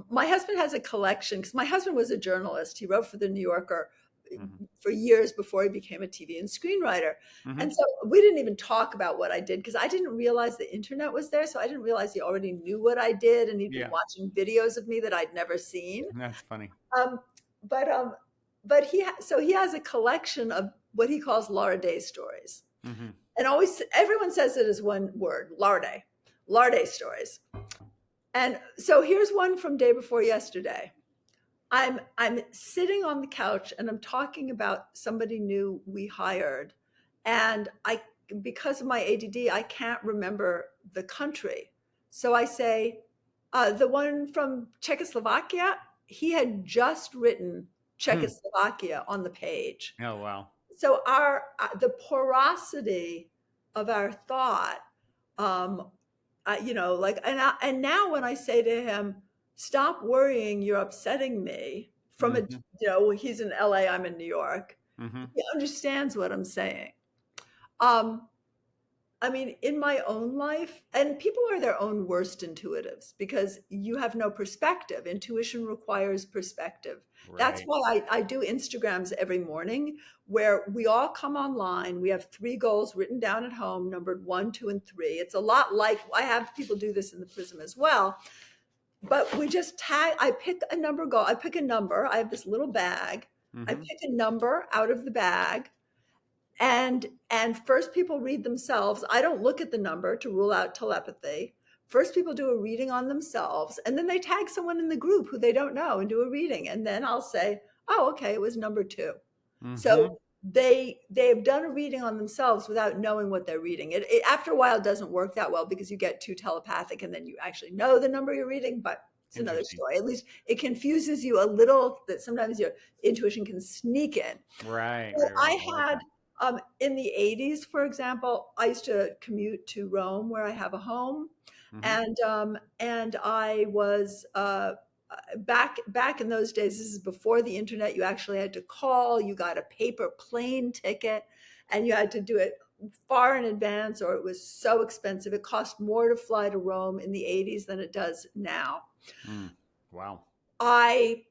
my husband has a collection because my husband was a journalist. He wrote for the New Yorker Mm-hmm. for years before he became a TV and screenwriter. Mm-hmm. And so we didn't even talk about what I did because I didn't realize the internet was there. So I didn't realize he already knew what I did and he'd been Yeah, watching videos of me that I'd never seen. that's funny. Um, but um, but so he has a collection of what he calls Laura Day stories. Mm-hmm. And always everyone says it as one word, Laura Day stories. And so here's one from day before yesterday. I'm sitting on the couch and I'm talking about somebody new we hired, and because of my ADD I can't remember the country. So I say, the one from Czechoslovakia. He had just written Hmm. Czechoslovakia on the page. Oh wow. So the porosity of our thought, um, and now when I say to him, "Stop worrying, you're upsetting me," Mm-hmm. he's in LA, I'm in New York. Mm-hmm. He understands what I'm saying. Um, I mean, in my own life, and people are their own worst intuitives because you have no perspective. Intuition requires perspective. That's Right. why I do Instagrams every morning where we all come online. We have 3 goals written down at home, numbered 1, 2, and 3. It's a lot like I have people do this in the Prism as well. But we just I pick a number goal. I pick a number. I have this little bag. I Mm-hmm. pick a number out of the bag and first people read themselves. I don't look at the number to rule out telepathy, first people do a reading on themselves, and then they tag someone in the group who they don't know and do a reading. And then I'll say, oh, okay, it was number two. So Mm-hmm. they've done a reading on themselves without knowing what they're reading. It after a while doesn't work that well because you get too telepathic and then you actually know the number you're reading, but it's another Interesting. story. At least it confuses you a little, that sometimes your intuition can sneak in. Right, So right, right. I I like had, that. in the 80s, for example, I used to commute to Rome where I have a home. Mm-hmm. And I was, back in those days, this is before the internet, you actually had to call, you got a paper plane ticket, and you had to do it far in advance, or it was so expensive. It cost more to fly to Rome in the 80s than it does now. Mm. Wow. I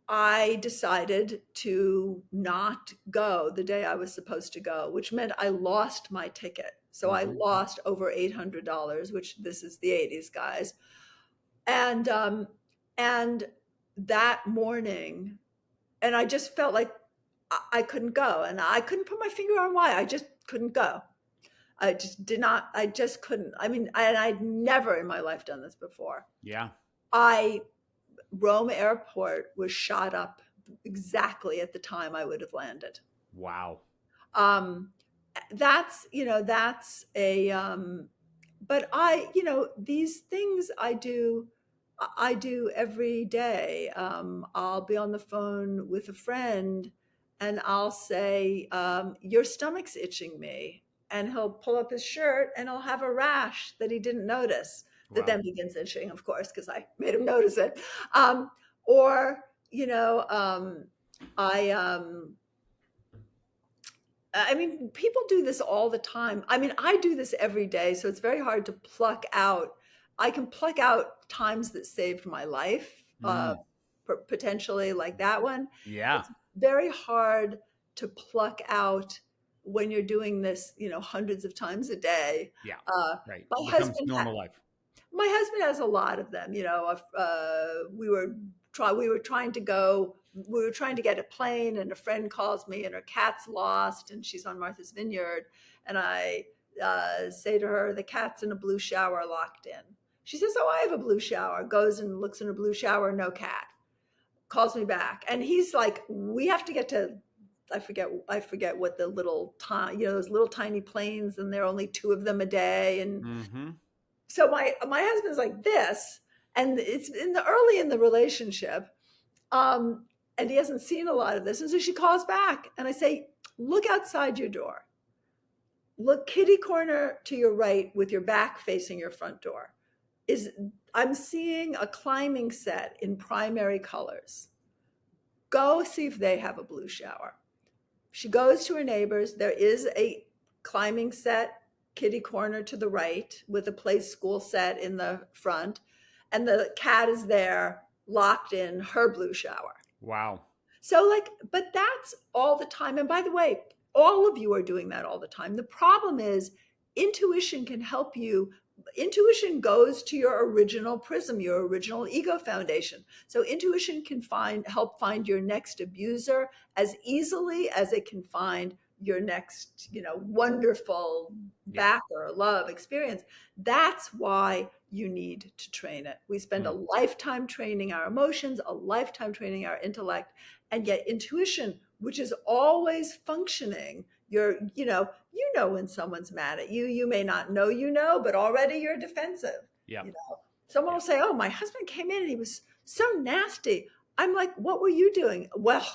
I decided to not go the day I was supposed to go, which meant I lost my ticket. So I Mm-hmm. lost over $800, which this is the 80s, guys. And and that morning, and I just felt like I couldn't go, and I couldn't put my finger on why. I just couldn't go. I just did not. I just couldn't. I mean, and I'd never in my life done this before. Yeah. I Rome airport was shot up exactly at the time I would have landed. Wow. Um, that's a, but these things I do every day. I'll be on the phone with a friend and I'll say, your stomach's itching me. And he'll pull up his shirt and he'll have a rash that he didn't notice that Wow. then begins itching, of course, because I made him notice it. Um, or, I, I mean, people do this all the time. I mean, I do this every day, so it's very hard to pluck out. I can pluck out times that saved my life, Mm. potentially like that one. Yeah. It's very hard to pluck out when you're doing this, hundreds of times a day. Yeah. Uh, Right. my It becomes husband normal life. my husband has a lot of them. We were trying to get a plane, and a friend calls me, and her cat's lost, and she's on Martha's Vineyard, and I say to her, the cat's in a blue shower locked in. She says, oh, I have a blue shower. Goes and looks in a blue shower, no cat. Calls me back, and he's like, we have to get to, I forget what the little tiny, those little tiny planes, and there are only two of them a day. And Mm-hmm. so my husband's like this, and it's early in the relationship, um and he hasn't seen a lot of this, and so she calls back, and I say, look outside your door, look kitty corner to your right with your back facing your front door. Is I'm seeing a climbing set in primary colors. Go see if they have a blue shower. She goes to her neighbors. There is a climbing set, kitty corner to the right, with a play school set in the front. And the cat is there, locked in her blue shower. Wow. So, but that's all the time. And by the way, all of you are doing that all the time. The problem is intuition can help you. Intuition goes to your original prism, your original ego foundation. So intuition can help find your next abuser as easily as it can find your next, wonderful Yeah. backer, love experience. That's why you need to train it. We spend a Mm. lifetime training our emotions, a lifetime training our intellect, and yet intuition, which is always functioning, when someone's mad at you, you may not know, but already you're defensive. Yeah. Someone Yeah. will say, oh, my husband came in and he was so nasty. I'm like, what were you doing? Well,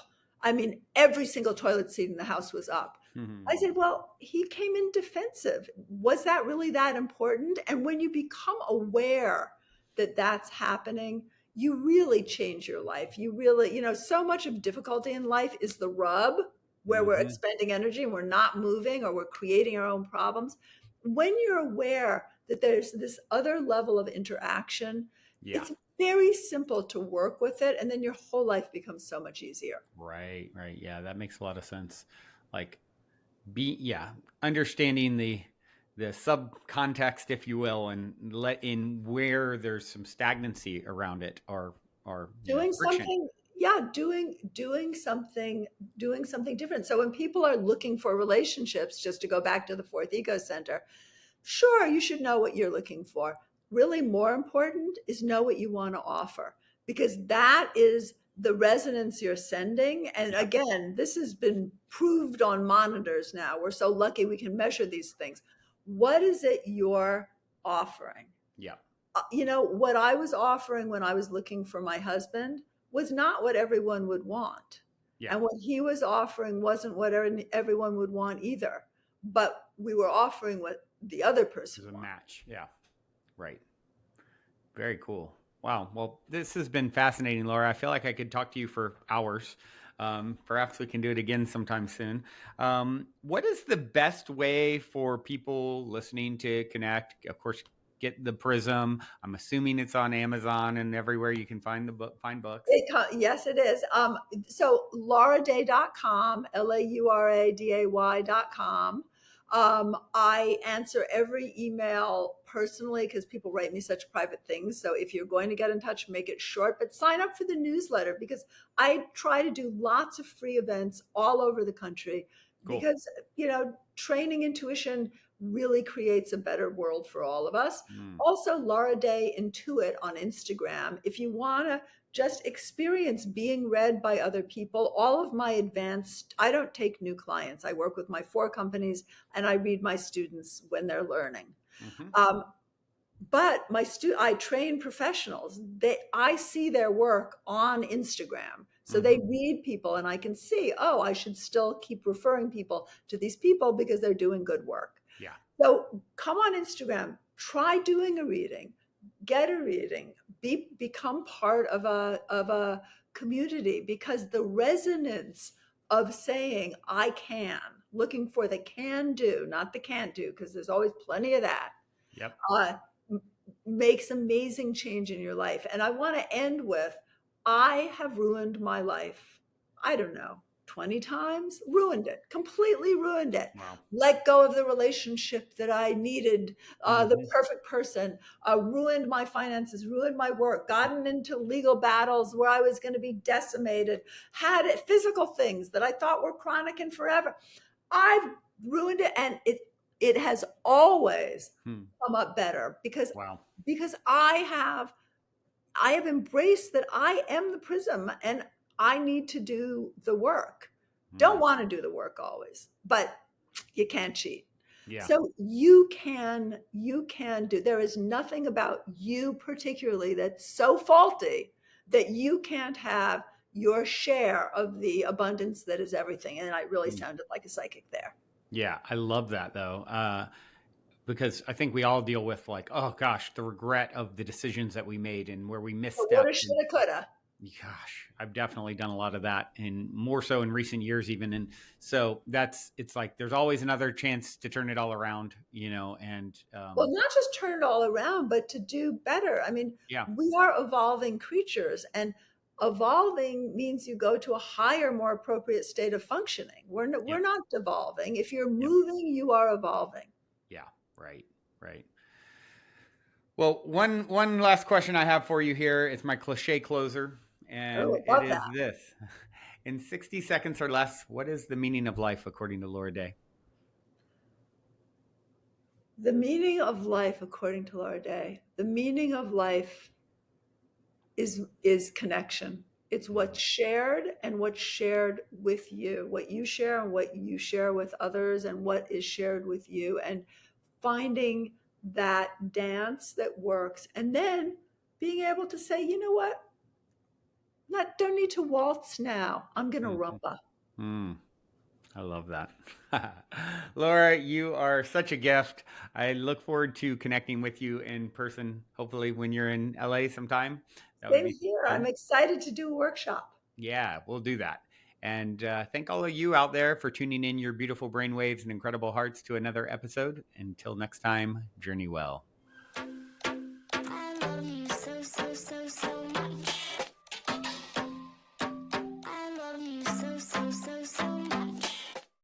I mean, every single toilet seat in the house was up. I Mm-hmm. said, well, he came in defensive. Was that really that important? And when you become aware that that's happening, you really change your life. You really, so much of difficulty in life is the rub, where we're Mm-hmm. expending energy and we're not moving, or we're creating our own problems. When you're aware that there's this other level of interaction, Yeah. it's very simple to work with it. And then your whole life becomes so much easier. Right. Right. Yeah. That makes a lot of sense. Like, understanding the subcontext, if you will, and let in where there's some stagnancy around it, or Doing friction. something, yeah, doing something different. So when people are looking for relationships, just to go back to the fourth ego center, sure, you should know what you're looking for. really more important is know what you want to offer, because that is the resonance you're sending. And Yeah. again, this has been proved on monitors now. We're so lucky we can measure these things. What is it you're offering? Yeah. What I was offering when I was looking for my husband was not what everyone would want. Yeah. And what he was offering wasn't what everyone would want either. But we were offering what the other person There's a wanted. match. Yeah. Right. Very cool. Wow. Well, this has been fascinating, Laura. I feel like I could talk to you for hours. Perhaps we can do it again sometime soon. What is the best way for people listening to connect? Of course, get the Prism. I'm assuming it's on Amazon and everywhere you can find the book, find books. Yes, it is. So lauraday.com, lauraday.com. I answer every email personally because people write me such private things. So if you're going to get in touch, make it short, but sign up for the newsletter, because I try to do lots of free events all over the country, Cool. because, training intuition really creates a better world for all of us. Mm. Also, Laura Day Intuit on Instagram. If you want to just experience being read by other people, all of my I don't take new clients. I work with my 4 companies and I read my students when they're learning. Hmm. Um, but I train professionals. I see their work on Instagram. So they Hmm. read people and I can see, oh, I should still keep referring people to these people because they're doing good work. Yeah. So come on Instagram, try doing a reading, get a reading, become part of a community, because the resonance of saying I can, looking for the can do, not the can't do, because there's always plenty of that, Yep. uh, makes amazing change in your life. And I want to end with, I have ruined my life. I don't know, 20 times, ruined it, completely ruined it. Wow. Let go of the relationship that I needed, the Hmm. perfect person, ruined my finances, ruined my work, gotten into legal battles where I was going to be decimated, had physical things that I thought were chronic and forever. I've ruined it, and it has always Hmm. come up better, because Wow. I have embraced that I am the prism and I need to do the work. Hmm. Don't want to do the work always, but you can't cheat. Yeah. So you can do. There is nothing about you particularly that's so faulty that you can't have your share of the abundance that is everything. And I really Hmm. sounded like a psychic there. Yeah. I love that though. Because I think we all deal with like, oh gosh, the regret of the decisions that we made and where we So woulda, misstepped. And shoulda, coulda. gosh, I've definitely done a lot of that, and more so in recent years, even. And so it's like there's always another chance to turn it all around, and Well, not just turn it all around, but to do better. I mean, yeah, we are evolving creatures, and evolving means you go to a higher, more appropriate state of functioning. We're yep, not devolving. If you're yep, moving, you are evolving. yeah, right, right. Well, one last question I have for you here. It's my cliche closer, and Oh, I it love is that. this: in 60 seconds or less, what is the meaning of life according to Laura Day? The meaning of life, according to Laura Day, the meaning of life is connection. It's what's Mm, shared and what's shared with you, what you share and what you share with others, and what is shared with you, and finding that dance that works, and then being able to say, you know what, not don't need to waltz now, I'm gonna mm, rumba. mm. I love that. Laura, you are such a gift. I look forward to connecting with you in person, hopefully when you're in LA sometime. That would Same be here, I'm fun. excited to do a workshop. Yeah, we'll do that. And thank all of you out there for tuning in your beautiful brainwaves and incredible hearts to another episode. Until next time, journey well. I love you so, so, so, so